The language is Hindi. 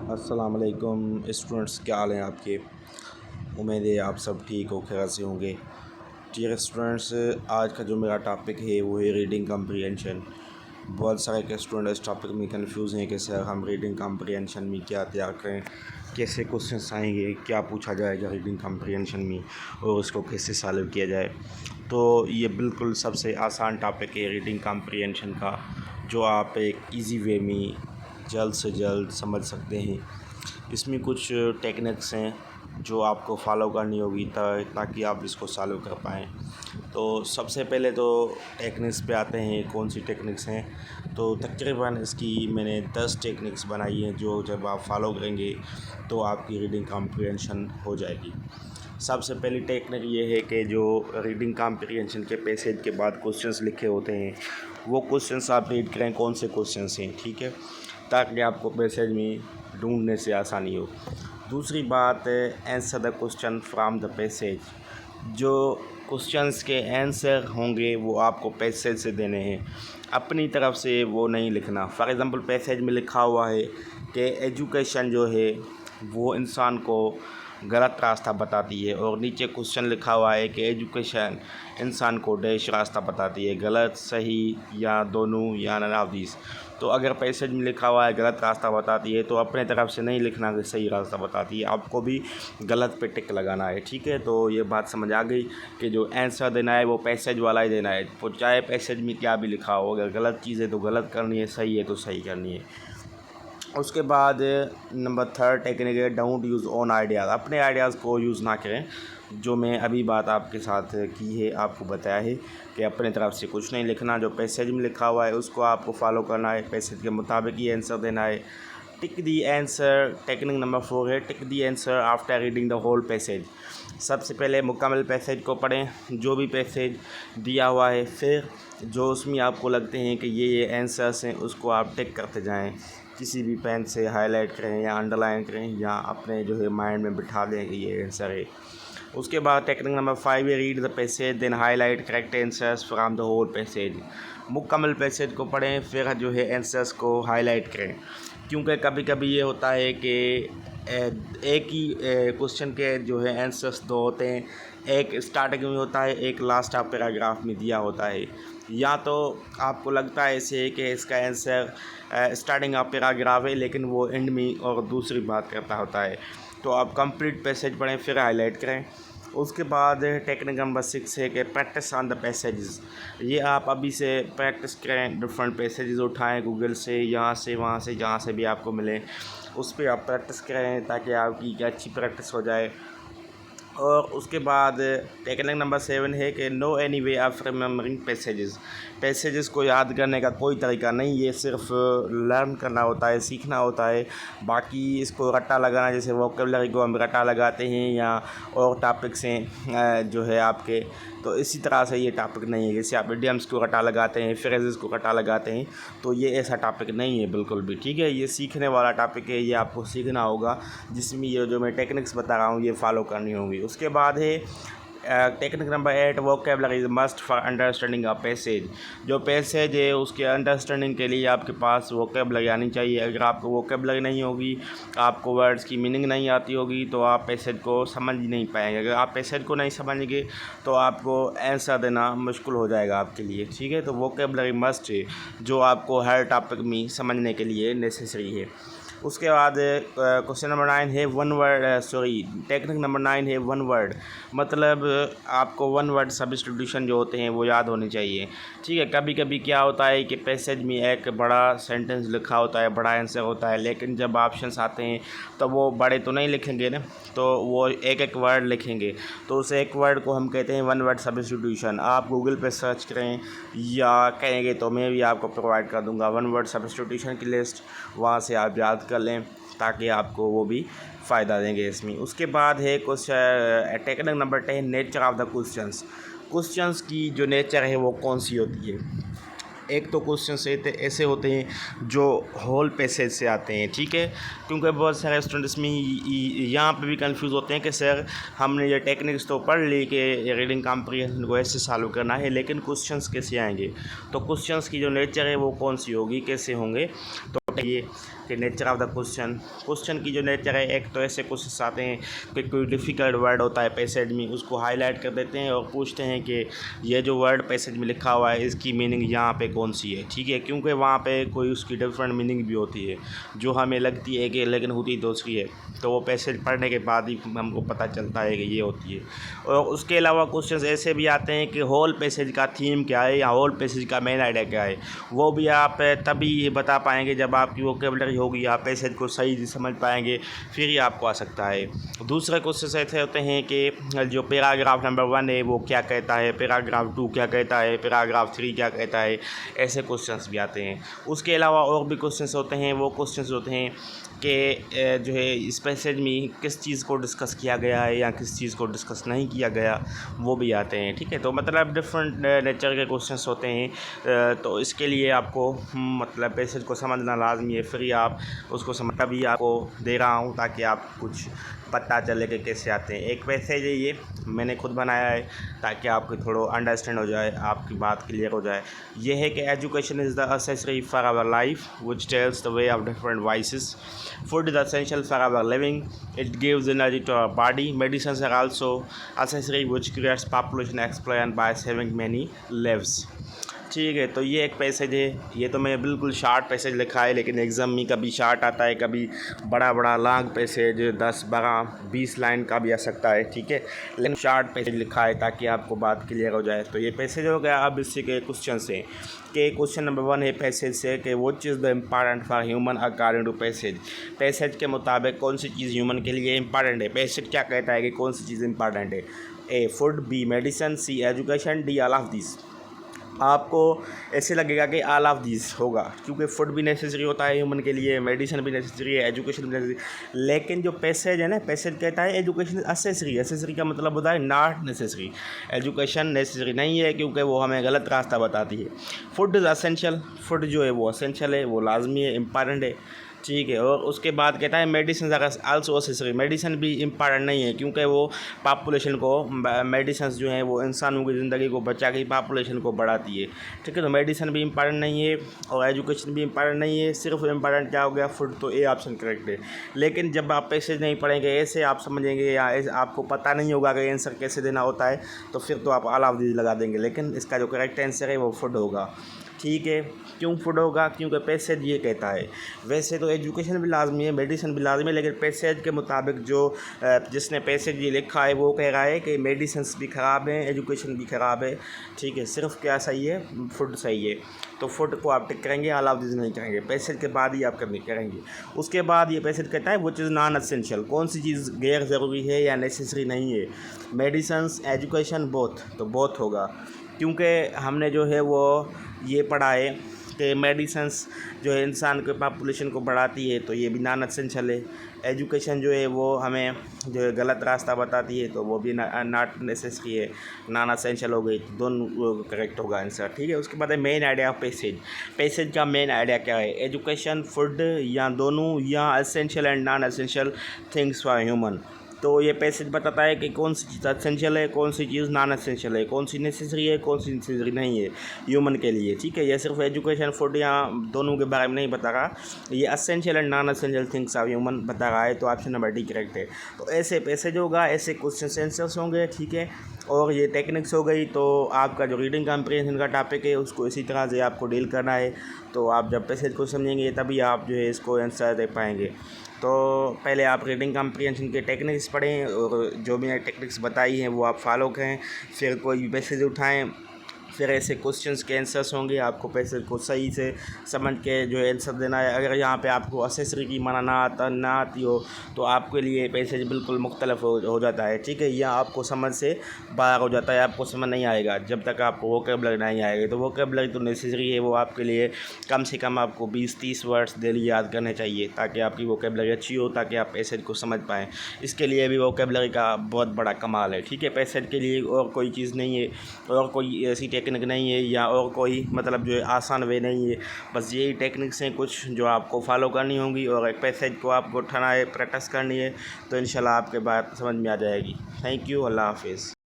अस्सलाम वालेकुम स्टूडेंट्स, क्या हाल हैं आपके। उम्मीद है आप सब ठीक हो, खैर से होंगे। डियर स्टूडेंट्स, आज का जो मेरा टॉपिक है वो है रीडिंग कम्प्रीहेंशन। बहुत सारे के स्टूडेंट इस टॉपिक में कंफ्यूज हैं कि सर हम रीडिंग कम्प्रीहेंशन में क्या तैयार करें, कैसे क्वेश्चंस आएंगे, क्या पूछा जाएगा रीडिंग कम्प्रीहेंशन में और उसको कैसे सॉल्व किया जाए। तो ये बिल्कुल सबसे आसान टॉपिक है रीडिंग कम्प्रीहेंशन का, जो आप एक ईज़ी वे में जल्द से जल्द समझ सकते हैं। इसमें कुछ टेक्निक्स हैं जो आपको फॉलो करनी होगी ताकि आप इसको सॉल्व कर पाएँ। तो सबसे पहले तो टेक्निक्स पे आते हैं, कौन सी टेक्निक्स हैं। तो तकरीबन इसकी मैंने 10 टेक्निक्स बनाई हैं जो जब आप फॉलो करेंगे तो आपकी रीडिंग कॉम्प्रिहेंशन हो जाएगी। सबसे पहली टेक्निक ये है कि जो रीडिंग कॉम्प्रिहेंशन के पैसेज के बाद क्वेश्चंस लिखे होते हैं वो क्वेश्चंस आप रीड करें कौन से क्वेश्चंस हैं, ठीक है, ताकि आपको पैसेज में ढूंढने से आसानी हो। दूसरी बात, answer the question from the passage. जो क्वेश्चंस के आंसर होंगे वो आपको पैसेज से देने हैं, अपनी तरफ से वो नहीं लिखना। फॉर एग्ज़ाम्पल पैसेज में लिखा हुआ है कि एजुकेशन जो है वो इंसान को गलत रास्ता बताती है, और नीचे क्वेश्चन लिखा हुआ है कि एजुकेशन इंसान को डैश रास्ता बताती है, गलत, सही या दोनों या नन ऑफ दीज। तो अगर पैसेज में लिखा हुआ है गलत रास्ता बताती है तो अपने तरफ से नहीं लिखना कि सही रास्ता बताती है, आपको भी गलत पे टिक लगाना है, ठीक है। तो ये बात समझ आ गई कि जो आंसर देना है वो पैसेज वाला ही देना है, तो चाहे पैसेज में क्या भी लिखा हो, अगर गलत चीज़ है तो गलत करनी है, सही है तो सही करनी है। उसके बाद नंबर 3 टेक्निक है डोंट यूज़ ओन आइडियाज़। अपने आइडियाज़ को यूज़ ना करें। जो मैं अभी बात आपके साथ की है, आपको बताया है कि अपने तरफ से कुछ नहीं लिखना, जो पैसेज में लिखा हुआ है उसको आपको फॉलो करना है, पैसेज के मुताबिक ही आंसर देना है। Tick the answer. Technique number 4 है tick the answer after reading the whole passage. सबसे पहले मुकम्मल पैसेज को पढ़ें, जो भी पैसेज दिया हुआ है, फिर जो उसमें आपको लगते हैं कि ये आंसर्स हैं उसको आप टिक करते जाएं। किसी भी पेन से हाईलाइट करें या अंडरलाइन करें या अपने जो है माइंड में बिठा दें कि ये आंसर है। उसके बाद टेक्निक नंबर 5 है read the passage then highlight correct answers from the whole passage. मुकम्मल पैसेज को पढ़ें, फिर जो है आंसर्स को हाईलाइट करें, क्योंकि कभी कभी ये होता है कि एक ही क्वेश्चन के जो है आंसर्स दो होते हैं, एक स्टार्टिंग में होता है, एक लास्ट ऑफ पैराग्राफ में दिया होता है। या तो आपको लगता है ऐसे कि इसका आंसर स्टार्टिंग ऑफ पैराग्राफ है लेकिन वो एंड में और दूसरी बात करता होता है। तो आप कंप्लीट पैसेज पढ़ें फिर हाईलाइट करें। उसके बाद टेक्निक नंबर 6 है कि प्रैक्टिस ऑन द पैसेजेस। ये आप अभी से प्रैक्टिस करें, डिफरेंट पैसेजेस उठाएं गूगल से, यहाँ से वहाँ से, जहाँ से भी आपको मिले उस पर आप प्रैक्टिस करें ताकि आपकी अच्छी प्रैक्टिस हो जाए। और उसके बाद टेक्निक नंबर 7 है कि no any way of remembering passages को याद करने का कोई तरीका नहीं, ये सिर्फ लर्न करना होता है, सीखना होता है। बाकी इसको रट्टा लगाना, जैसे वोकेबलरी को हम रट्टा लगाते हैं या और टॉपिक्स हैं जो है आपके, तो इसी तरह से ये टॉपिक नहीं है। जैसे आप इडियम्स को रट्टा लगाते हैं, फ्रेजेस को रट्टा लगाते हैं, तो ये ऐसा टॉपिक नहीं है बिल्कुल भी, ठीक है। ये सीखने वाला टॉपिक है, ये आपको सीखना होगा, जिसमें ये जो मैं टेक्निक्स बता रहा हूँ ये फॉलो करनी होंगी। उसके बाद है technique number 8 vocabulary is must for understanding a passage. जो पैसेज है उसके अंडरस्टैंडिंग के लिए आपके पास वोकेबलरी आनी चाहिए। अगर आपको वोकेबलरी नहीं होगी, आपको वर्ड्स की मीनिंग नहीं आती होगी, तो आप पैसेज को समझ ही नहीं पाएंगे। अगर आप पैसेज को नहीं समझेंगे तो आपको आंसर देना मुश्किल हो जाएगा आपके लिए, ठीक है। तो वोकेबलरी मस्ट है, जो आपको हर टॉपिक में समझने के लिए नेसेसरी है। उसके बाद क्वेश्चन नंबर 9 है टेक्निक नंबर 9 है वन वर्ड। मतलब आपको वन वर्ड सब्स्टिट्यूशन जो होते हैं वो याद होने चाहिए, ठीक है। कभी कभी क्या होता है कि पैसेज में एक बड़ा सेंटेंस लिखा होता है, बड़ा आंसर होता है, लेकिन जब ऑप्शंस आते हैं तो वो बड़े तो नहीं लिखेंगे ना, तो वो एक एक वर्ड लिखेंगे, तो उस एक वर्ड को हम कहते हैं वन वर्ड सब्स्टिट्यूशन। आप गूगल पे सर्च करें या कहेंगे तो मैं भी आपको प्रोवाइड कर दूंगा वन वर्ड सब्स्टिट्यूशन की लिस्ट, वहाँ से आप याद कर लें ताकि आपको वो भी फ़ायदा देंगे इसमें। उसके बाद है technique number 10 nature of the questions की जो नेचर है वो कौन सी होती है। एक तो क्वेश्चन ऐसे होते हैं जो होल पैसेज से आते हैं, ठीक है, क्योंकि बहुत सारे स्टूडेंट्स में यहाँ पे भी कंफ्यूज होते हैं कि सर हमने ये टेक्निक्स तो पढ़ ली कि रीडिंग कॉम्प्रिहेंशन को ऐसे सॉल्व करना है, लेकिन क्वेश्चंस कैसे आएंगे। तो क्वेश्चंस की जो नेचर है वो कौन सी होगी, कैसे होंगे। तो ये कि नेचर ऑफ द क्वेश्चन की जो नेचर है, एक तो ऐसे क्वेश्चन आते हैं कि कोई डिफ़िकल्ट वर्ड होता है पैसेज में, उसको हाईलाइट कर देते हैं और पूछते हैं कि ये जो वर्ड पैसेज में लिखा हुआ है इसकी मीनिंग यहाँ पे कौन सी है, ठीक है, क्योंकि वहाँ पे कोई उसकी डिफरेंट मीनिंग भी होती है जो हमें लगती है कि लेकिन होती दूसरी है, तो वो पैसेज पढ़ने के बाद ही हमको पता चलता है कि ये होती है। और उसके अलावा क्वेश्चंस ऐसे भी आते हैं कि होल पैसेज का थीम क्या है या होल पैसेज का मेन आइडिया क्या है, वो भी आप तभी बता पाएंगे जब आपकी वोकैबुलरी होगी, आप पैसेज को सही से समझ पाएंगे, फिर ही आपको आ सकता है। दूसरे क्वेश्चन ऐसे होते हैं कि जो पैराग्राफ नंबर 1 है वो क्या कहता है, पैराग्राफ 2 क्या कहता है, पैराग्राफ 3 क्या कहता है, ऐसे क्वेश्चंस भी आते हैं। उसके अलावा और भी क्वेश्चंस होते हैं, वो क्वेश्चंस होते हैं कि जो है इस पैसेज में किस चीज़ को डिस्कस किया गया है या किस चीज़ को डिस्कस नहीं किया गया, वो भी आते हैं, ठीक है। तो मतलब डिफरेंट नेचर के क्वेश्चंस होते हैं, तो इसके लिए आपको मतलब पैसेज को समझना लाजमी है, फिर आप उसको समझ भी आपको दे रहा हूँ ताकि आप कुछ पता चले कि कैसे आते हैं। एक पैसेज है, ये मैंने खुद बनाया है ताकि आपको थोड़ा अंडरस्टैंड हो जाए, आपकी बात क्लियर हो जाए। ये है कि education is the accessory for our life which tells the way of different voices. Food is essential for our living. It gives energy to our body. Medicines are also accessory which creates population explosion by saving many lives. ठीक है, तो ये एक पैसेज है, ये तो मैं बिल्कुल शार्ट पैसेज लिखा है, लेकिन एग्ज़ाम में कभी शार्ट आता है, कभी बड़ा बड़ा लॉन्ग पैसेज 10, 12, 20 लाइन का भी आ सकता है, ठीक है, लेकिन शार्ट पैसेज लिखा है ताकि आपको बात क्लियर हो जाए। तो ये पैसेज हो गया। अब इससे के क्वेश्चन से कि क्वेश्चन नंबर 1 है पैसेज से कि which is the important for human according to passage. Passage के मुताबिक कौन सी चीज़ ह्यूमन के लिए इंपॉर्टेंट है, पैसेज क्या कहता है कि कौन सी चीज़ इंपॉर्टेंट है। A food, B medicine, C education, D all of this. आपको ऐसे लगेगा कि ऑल ऑफ दिस होगा, क्योंकि फूड भी नेसेसरी होता है ह्यूमन के लिए, मेडिसिन भी नेसेसरी है, एजुकेशन भी नेसेसरी। लेकिन जो पैसेज है ना, पैसेज कहता है एजुकेशन असेसरी। असेसरी का मतलब होता है नॉट नेसेसरी। एजुकेशन नेसेसरी नहीं है क्योंकि वो हमें गलत रास्ता बताती है। फूड इज़ असेंशियल, फूड जो है वो असेंशियल है, वो लाजमी है, इम्पॉर्टेंट है, ठीक है। और उसके बाद कहता है मेडिसिन आल्सो असेसरी। मेडिसिन भी इम्पॉर्टेंट नहीं है क्योंकि वो पॉपुलेशन को, मेडिसिन जो है वो इंसानों की ज़िंदगी को बचा के पॉपुलेशन को बढ़ाती है, ठीक है। तो मेडिसिन भी इम्पॉर्टेंट नहीं है और एजुकेशन भी इम्पॉर्टेंट नहीं है, सिर्फ इम्पॉर्टेंट क्या हो गया, फूड। तो ए ऑप्शन करेक्ट है। लेकिन जब आप पैसेज नहीं पढ़ेंगे, ऐसे आप समझेंगे या आपको पता नहीं होगा कि आंसर कैसे देना होता है, तो फिर तो आप ऑल ऑफ दिस लगा देंगे। लेकिन इसका जो करेक्ट आंसर है वो फूड होगा, ठीक है। क्यों फूड होगा, क्योंकि पैसेज ये कहता है। वैसे तो एजुकेशन भी लाजमी है, मेडिसिन भी लाजमी है, लेकिन पैसेज के मुताबिक जो जिसने पैसेज ये लिखा है वो कह रहा है कि मेडिसिन भी ख़राब है, एजुकेशन भी ख़राब है, ठीक है। सिर्फ क्या सही है, फूड सही है। तो फूड को आप टिक करेंगे, ऑल ऑफ दिस नहीं करेंगे, पैसेज के बाद ही आप करेंगे। उसके बाद ये पैसेज कहता है व्हिच इज़ नॉन एसेंशियल। कौन सी चीज़ गैर ज़रूरी है या नेसेसरी नहीं है। Medicine, education, both. तो बोथ होगा क्योंकि हमने जो है वो ये पढ़ा है कि मेडिसिन्स जो है इंसान के पॉपुलेशन को बढ़ाती है, तो ये भी नॉन एसेंशियल है। एजुकेशन जो है वो हमें जो है गलत रास्ता बताती है, तो वो भी नॉट नेसेसरी है, नॉन एसेंशियल हो गई। तो दोनों करेक्ट होगा आंसर, ठीक है। उसके बाद है main idea of passage. Passage का मेन आइडिया क्या है, एजुकेशन, फूड या दोनों, या essential and non essential things for human. तो ये पैसेज बताता है कि कौन सी चीज़ एसेंशियल है, कौन सी चीज़ नॉन एसेंशियल है, कौन सी नेसेसरी है, कौन सी नेसेसरी नहीं है ह्यूमन के लिए, ठीक है। ये सिर्फ एजुकेशन, फूड या दोनों के बारे में नहीं बता रहा, ये essential and non essential things of human बता रहा है। तो ऑप्शन नंबर डी करेक्ट है। तो ऐसे पैसेज होगा, ऐसे क्वेश्चन आंसर्स होंगे, ठीक है। और ये टेक्निक्स हो गई। तो आपका जो रीडिंग कॉम्प्रिहेंशन का टॉपिक है उसको इसी तरह से आपको डील करना है। तो आप जब पैसेज को समझेंगे तभी आप जो है इसको आंसर दे पाएंगे। तो पहले आप रीडिंग कॉम्प्रिहेंशन के टेक्निक्स पढ़ें और जो भी टेक्निक्स बताई हैं वो आप फॉलो करें। फिर कोई भी पैसेज उठाएं, फिर ऐसे क्वेश्चंस के आंसर्स होंगे, आपको पैसेज को सही से समझ के जो है आंसर देना है। अगर यहाँ पे आपको असेसरी की माना ना आती हो तो आपके लिए पैसेज बिल्कुल मुख्तलिफ हो जाता है, ठीक है। या आपको समझ से बाहर हो जाता है, आपको समझ नहीं आएगा जब तक आपको वोकैबुलरी नहीं आएगी। तो वोकैबुलरी तो नेसेसरी है, वो आपके लिए कम से कम आपको 20-30 वर्ड्स डेली याद करने चाहिए ताकि आपकी वोकैबुलरी अच्छी हो, ताकि आप पैसेज को समझ पाएँ। इसके लिए भी वोकैबुलरी का बहुत बड़ा कमाल है, ठीक है। पैसेज के लिए और कोई चीज़ नहीं है, और कोई ऐसी टेक्निक नहीं है या और कोई मतलब जो है आसान वे नहीं है। बस यही टेक्निक्स हैं कुछ जो आपको फॉलो करनी होंगी, और एक पैसेज को आपको उठाना है, प्रैक्टिस करनी है, तो इंशाल्लाह आपके बात समझ में आ जाएगी। थैंक यू, अल्लाह हाफिज़।